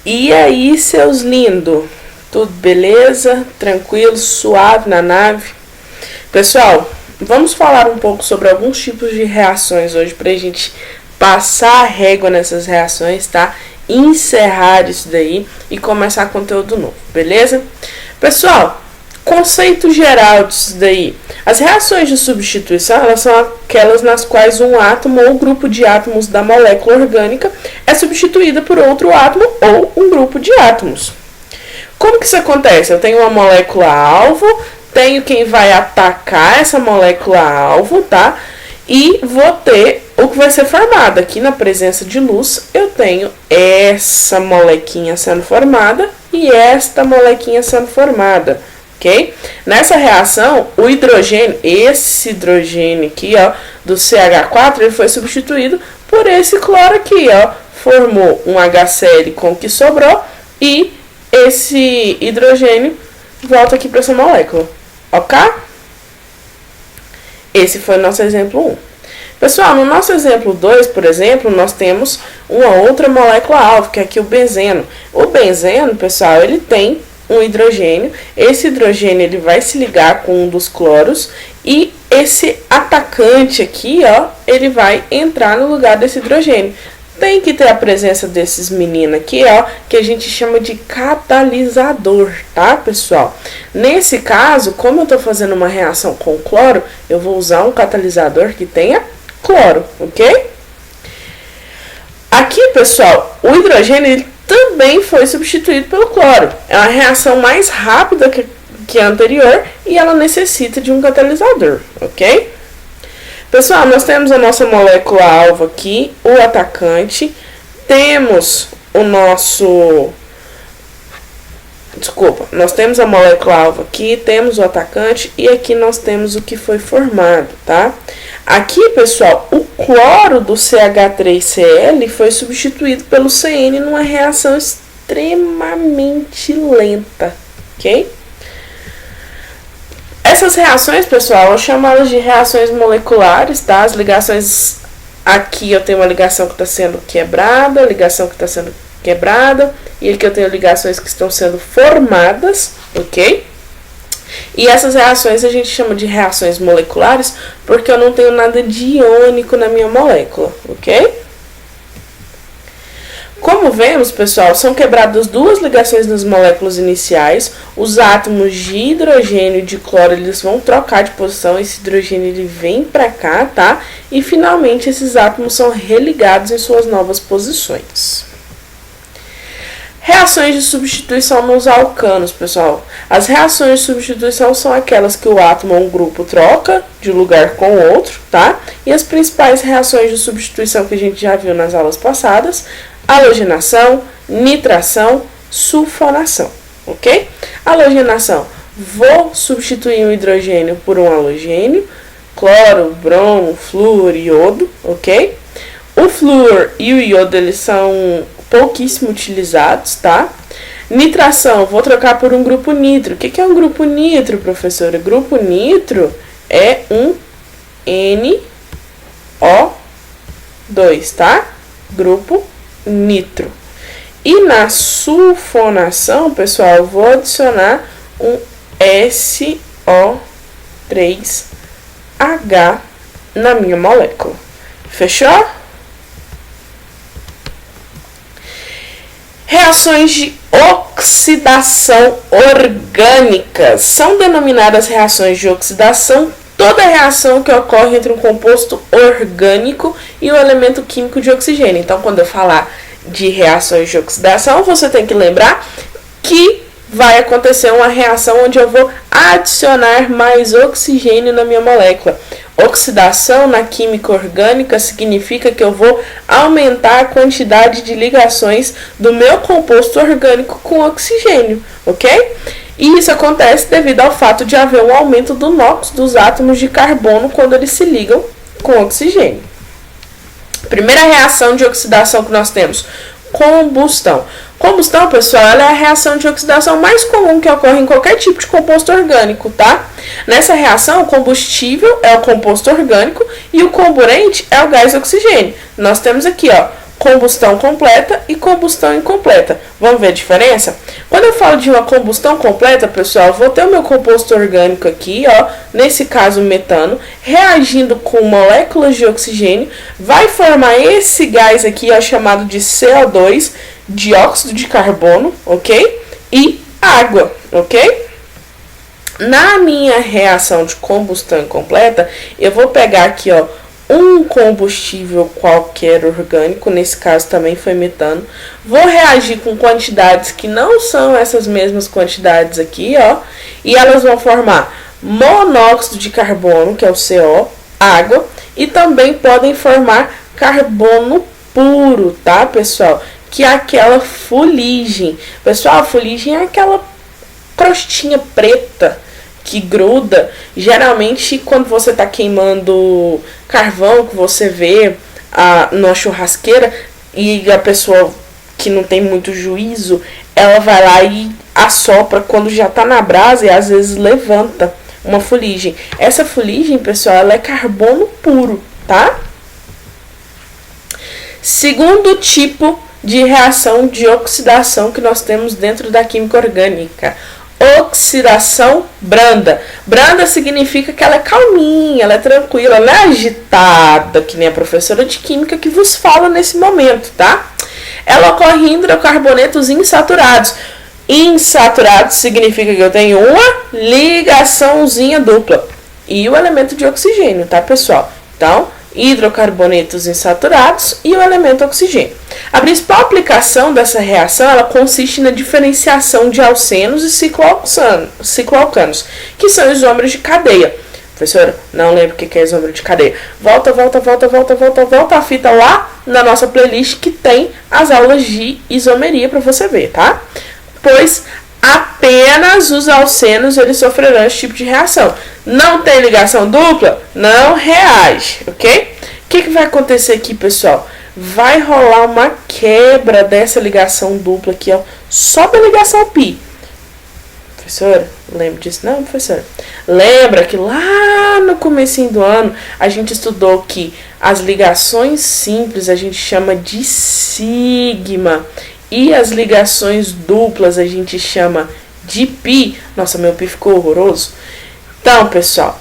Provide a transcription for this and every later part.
E aí, seus lindos? Tudo beleza? Tranquilo, suave na nave? Pessoal, vamos falar um pouco sobre alguns tipos de reações hoje pra gente passar a régua nessas reações, tá? Encerrar isso daí e começar conteúdo novo, beleza? Pessoal, conceito geral disso daí. As reações de substituição, elas são aquelas nas quais um átomo ou grupo de átomos da molécula orgânica é substituída por outro átomo ou um grupo de átomos. Como que isso acontece? Eu tenho uma molécula alvo, tenho quem vai atacar essa molécula alvo, tá? E vou ter o que vai ser formado. Aqui na presença de luz, eu tenho essa molequinha sendo formada e esta molequinha sendo formada. Okay? Nessa reação, o hidrogênio, esse hidrogênio aqui, ó, do CH4, ele foi substituído por esse cloro aqui, ó, formou um HCl com o que sobrou e esse hidrogênio volta aqui para essa molécula, ok? Esse foi o nosso exemplo 1. Pessoal, no nosso exemplo 2, por exemplo, nós temos uma outra molécula alvo, que é aqui o benzeno. O benzeno, pessoal, ele tem um hidrogênio, esse hidrogênio ele vai se ligar com um dos cloros e esse atacante aqui, ó, ele vai entrar no lugar desse hidrogênio. Tem que ter a presença desses meninos aqui, ó, que a gente chama de catalisador, tá, pessoal? Nesse caso, como eu tô fazendo uma reação com cloro, eu vou usar um catalisador que tenha cloro, ok? Aqui, pessoal, o hidrogênio ele também foi substituído pelo cloro. É uma reação mais rápida que a anterior e ela necessita de um catalisador, ok? Pessoal, nós temos a nossa molécula alvo aqui, o atacante, temos o nosso... Desculpa, nós temos a molécula alvo aqui, temos o atacante e aqui nós temos o que foi formado, tá? Aqui, pessoal, o cloro do CH3Cl foi substituído pelo CN numa reação extremamente lenta, ok? Essas reações, pessoal, eu chamo elas de reações moleculares, tá? As ligações, aqui eu tenho uma ligação que está sendo quebrada, ligação que está sendo quebrada, e aqui eu tenho ligações que estão sendo formadas, ok? E essas reações a gente chama de reações moleculares porque eu não tenho nada de iônico na minha molécula, ok? Como vemos, pessoal, são quebradas duas ligações nas moléculas iniciais, os átomos de hidrogênio e de cloro eles vão trocar de posição, esse hidrogênio ele vem para cá, tá? E finalmente esses átomos são religados em suas novas posições. Reações de substituição nos alcanos, pessoal. As reações de substituição são aquelas que o átomo ou um grupo troca de lugar com o outro, tá? E as principais reações de substituição que a gente já viu nas aulas passadas: halogenação, nitração, sulfonação, ok? Halogenação, vou substituir um hidrogênio por um halogênio, cloro, bromo, flúor, iodo, ok? O flúor e o iodo, eles são pouquíssimo utilizados, tá? Nitração, vou trocar por um grupo nitro. O que é um grupo nitro, professora? Grupo nitro é um NO2, tá? Grupo nitro. E na sulfonação, pessoal, eu vou adicionar um SO3H na minha molécula. Fechou? Reações de oxidação orgânicas são denominadas reações de oxidação toda reação que ocorre entre um composto orgânico e um elemento químico de oxigênio. Então, quando eu falar de reações de oxidação, você tem que lembrar que vai acontecer uma reação onde eu vou adicionar mais oxigênio na minha molécula. Oxidação na química orgânica significa que eu vou aumentar a quantidade de ligações do meu composto orgânico com oxigênio, ok? E isso acontece devido ao fato de haver um aumento do NOx dos átomos de carbono quando eles se ligam com oxigênio. Primeira reação de oxidação que nós temos: combustão. Combustão, pessoal, ela é a reação de oxidação mais comum que ocorre em qualquer tipo de composto orgânico, tá? Nessa reação, o combustível é o composto orgânico e o comburente é o gás oxigênio. Nós temos aqui, ó, combustão completa e combustão incompleta. Vamos ver a diferença? Quando eu falo de uma combustão completa, pessoal, eu vou ter o meu composto orgânico aqui, ó, nesse caso o metano, reagindo com moléculas de oxigênio, vai formar esse gás aqui, ó, chamado de CO2, dióxido de carbono, ok? E água, ok? Na minha reação de combustão incompleta, eu vou pegar aqui, ó, um combustível qualquer orgânico, nesse caso também foi metano, vou reagir com quantidades que não são essas mesmas quantidades aqui, ó, e elas vão formar monóxido de carbono, que é o CO, água, e também podem formar carbono puro, tá, pessoal? Que é aquela fuligem. Pessoal, a fuligem é aquela crostinha preta que gruda, geralmente quando você está queimando carvão, que você vê na churrasqueira, e a pessoa que não tem muito juízo, ela vai lá e assopra quando já está na brasa e às vezes levanta uma fuligem. Essa fuligem, pessoal, ela é carbono puro, tá? Segundo tipo de reação de oxidação que nós temos dentro da química orgânica: oxidação branda. Branda significa que ela é calminha, ela é tranquila, ela é agitada, que nem a professora de química que vos fala nesse momento, tá? Ela ocorre em hidrocarbonetos insaturados. Insaturados significa que eu tenho uma ligaçãozinha dupla e o elemento de oxigênio, tá, pessoal? Então, hidrocarbonetos insaturados e o elemento oxigênio. A principal aplicação dessa reação, ela consiste na diferenciação de alcenos e cicloalcanos, que são isômeros de cadeia. Professora, não lembro o que é isômero de cadeia. Volta a fita lá na nossa playlist que tem as aulas de isomeria para você ver, tá? Pois apenas os alcenos eles sofrerão esse tipo de reação. Não tem ligação dupla? Não reage, ok? O que vai acontecer aqui, pessoal? Vai rolar uma quebra dessa ligação dupla aqui, ó. Sobe a ligação π. Professora, lembra disso? Não, professora. Lembra que lá no comecinho do ano a gente estudou que as ligações simples a gente chama de sigma e as ligações duplas a gente chama de π. Nossa, meu π ficou horroroso. Então, pessoal,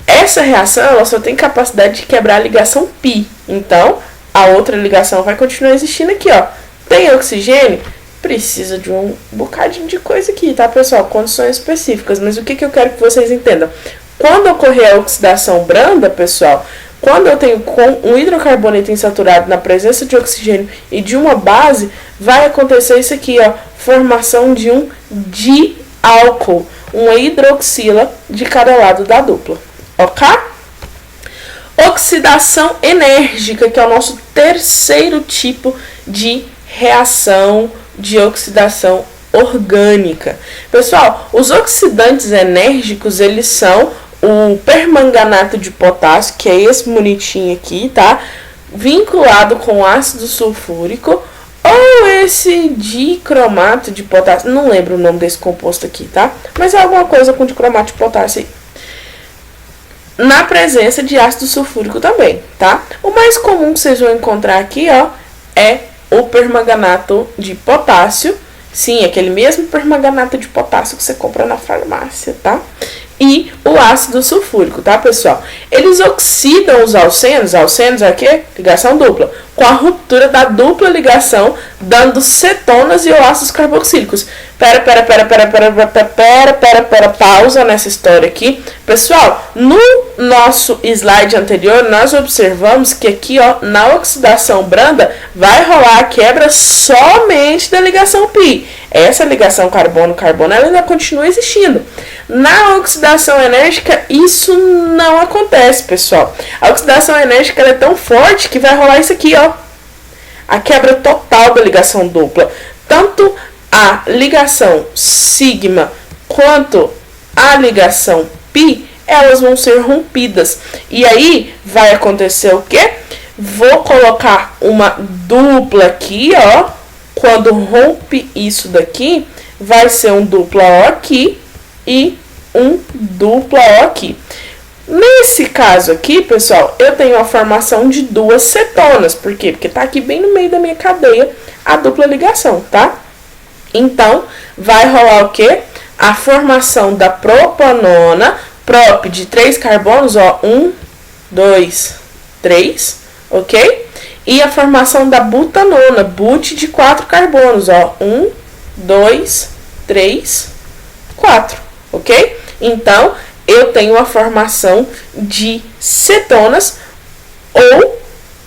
essa reação ela só tem capacidade de quebrar a ligação π. Então, a outra ligação vai continuar existindo aqui, ó. Tem oxigênio? Precisa de um bocadinho de coisa aqui, tá, pessoal? Condições específicas. Mas o que eu quero que vocês entendam? Quando ocorrer a oxidação branda, pessoal, quando eu tenho um hidrocarboneto insaturado na presença de oxigênio e de uma base, vai acontecer isso aqui, ó. Formação de um diálcool, uma hidroxila de cada lado da dupla, ok? Oxidação enérgica, que é o nosso terceiro tipo de reação de oxidação orgânica. Pessoal, os oxidantes enérgicos, eles são o permanganato de potássio, que é esse bonitinho aqui, tá? Vinculado com ácido sulfúrico, ou esse dicromato de potássio, não lembro o nome desse composto aqui, tá? Mas é alguma coisa com dicromato de potássio aí. Na presença de ácido sulfúrico também, tá? O mais comum que vocês vão encontrar aqui, ó, é o permanganato de potássio. Sim, aquele mesmo permanganato de potássio que você compra na farmácia, tá? E o ácido sulfúrico, tá, pessoal? Eles oxidam os alcenos. Alcenos é o quê? Ligação dupla. Com a ruptura da dupla ligação, dando cetonas e ácidos carboxílicos. Pausa nessa história aqui. Pessoal, no nosso slide anterior, nós observamos que aqui, ó, na oxidação branda, vai rolar a quebra somente da ligação π. Essa ligação carbono-carbono, ela ainda continua existindo. Na oxidação enérgica, isso não acontece, pessoal. A oxidação enérgica ela é tão forte que vai rolar isso aqui, ó. A quebra total da ligação dupla. Tanto a ligação sigma quanto a ligação π, elas vão ser rompidas. E aí, vai acontecer o quê? Vou colocar uma dupla aqui, ó. Quando rompe isso daqui, vai ser um dupla O aqui e um dupla O aqui. Nesse caso aqui, pessoal, eu tenho a formação de duas cetonas. Por quê? Porque tá aqui bem no meio da minha cadeia a dupla ligação, tá? Então, vai rolar o quê? A formação da propanona, prop de 3 carbonos, ó, 1, 2, 3, ok? E a formação da butanona, but de 4 carbonos, ó, 1, 2, 3, 4, ok? Então, eu tenho a formação de cetonas ou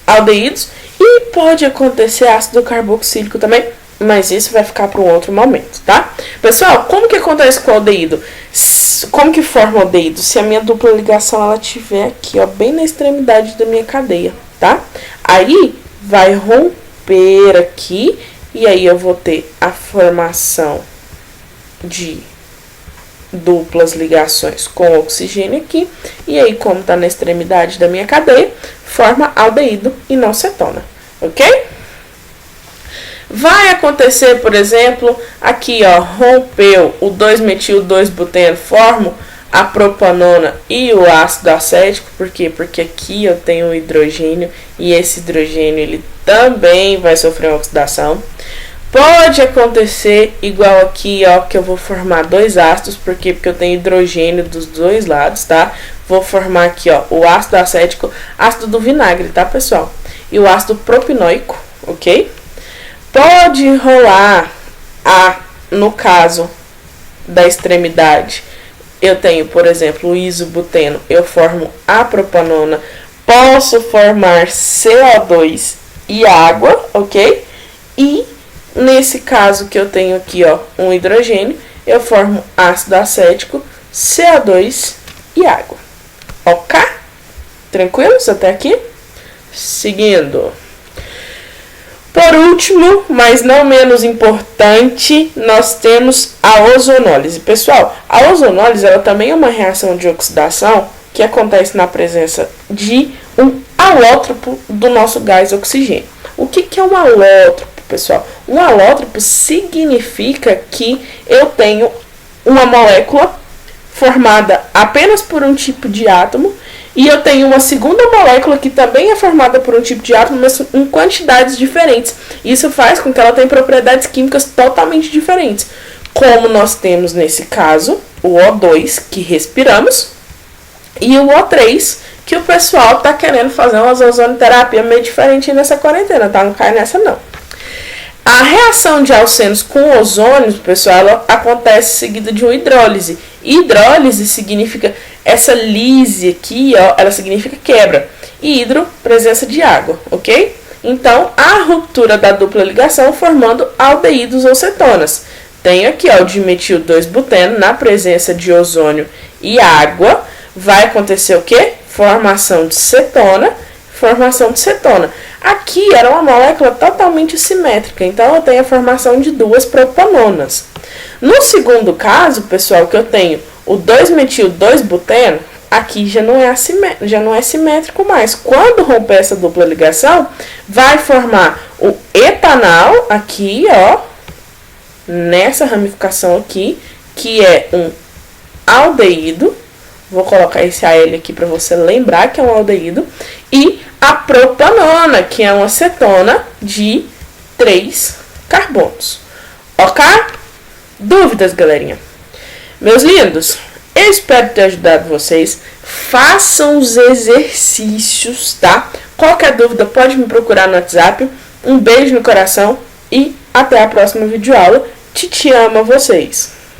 aldeídos e pode acontecer ácido carboxílico também, mas isso vai ficar para um outro momento, tá? Pessoal, como que acontece com o aldeído? Como que forma o aldeído? Se a minha dupla ligação ela estiver aqui, ó, bem na extremidade da minha cadeia, tá? Aí vai romper aqui e aí eu vou ter a formação de duplas ligações com oxigênio aqui, e aí como tá na extremidade da minha cadeia, forma aldeído e não cetona, ok? Vai acontecer, por exemplo, aqui ó, rompeu o 2-metil-2-buteno, formo a propanona e o ácido acético, por quê? Porque aqui eu tenho um hidrogênio e esse hidrogênio ele também vai sofrer uma oxidação. Pode acontecer igual aqui, ó, que eu vou formar dois ácidos, por quê? Porque eu tenho hidrogênio dos dois lados, tá? Vou formar aqui, ó, o ácido acético, ácido do vinagre, tá, pessoal? E o ácido propinoico, ok? Pode rolar, no caso da extremidade, eu tenho, por exemplo, o isobuteno, eu formo a propanona, posso formar CO2 e água, ok? E nesse caso que eu tenho aqui, ó, um hidrogênio, eu formo ácido acético, CO2 e água. Ok? Tranquilos até aqui? Seguindo. Por último, mas não menos importante, nós temos a ozonólise. Pessoal, a ozonólise ela também é uma reação de oxidação que acontece na presença de um alótropo do nosso gás oxigênio. O que é um alótropo, pessoal? Um alótropo significa que eu tenho uma molécula formada apenas por um tipo de átomo e eu tenho uma segunda molécula que também é formada por um tipo de átomo, mas em quantidades diferentes. Isso faz com que ela tenha propriedades químicas totalmente diferentes. Como nós temos nesse caso o O2 que respiramos e o O3 que o pessoal tá querendo fazer uma ozonoterapia meio diferente nessa quarentena, tá? Não cai nessa não. A reação de alcenos com ozônio, pessoal, ela acontece seguida de uma hidrólise. Hidrólise significa essa lise aqui, ó, ela significa quebra. E hidro, presença de água, ok? Então, a ruptura da dupla ligação formando aldeídos ou cetonas. Tenho aqui, ó, o dimetil-2-buteno na presença de ozônio e água. Vai acontecer o quê? Formação de cetona. Aqui era uma molécula totalmente simétrica, então eu tenho a formação de duas propanonas. No segundo caso, pessoal, que eu tenho o 2-metil-2-buteno, aqui já não é simétrico mais. Quando romper essa dupla ligação, vai formar o etanal aqui, ó, nessa ramificação aqui, que é um aldeído. Vou colocar esse AL aqui para você lembrar que é um aldeído. E a propanona, que é uma cetona de 3 carbonos. Ok? Dúvidas, galerinha? Meus lindos, eu espero ter ajudado vocês. Façam os exercícios, tá? Qualquer dúvida pode me procurar no WhatsApp. Um beijo no coração e até a próxima videoaula. Titi ama vocês!